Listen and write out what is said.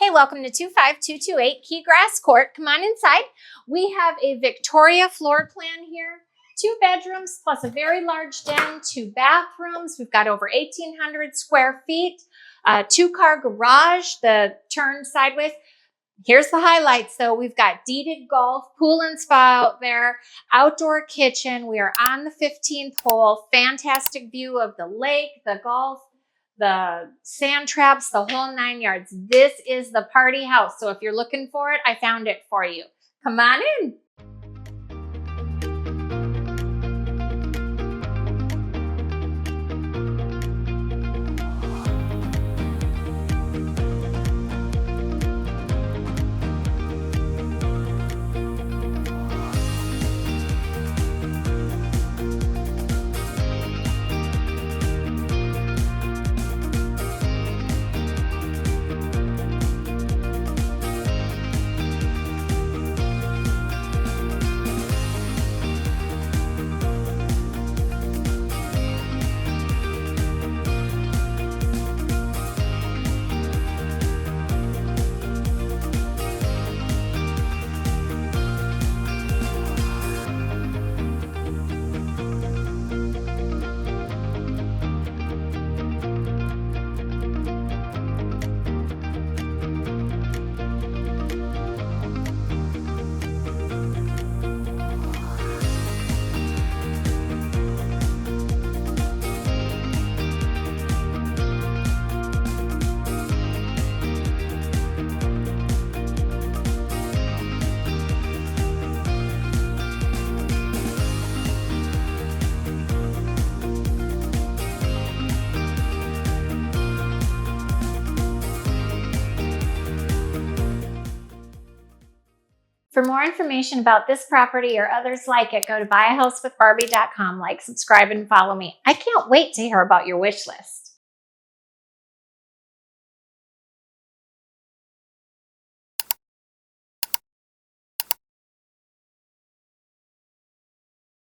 Hey, welcome to 25228 Keygrass Court. Come on inside. We have a Victoria floor plan here. 2 bedrooms plus a very large den, 2 bathrooms. We've got over 1,800 square feet, 2-car garage, the turn sideways. Here's the highlights though. We've got deeded golf, pool and spa out there, outdoor kitchen. We are on the 15th hole. Fantastic view of the lake, the golf, the sand traps, the whole 9 yards. This is the party house. So if you're looking for it, I found it for you. Come on in. For more information about this property or others like it, go to buyahousewithbarbie.com. Like, subscribe, and follow me. I can't wait to hear about your wish list.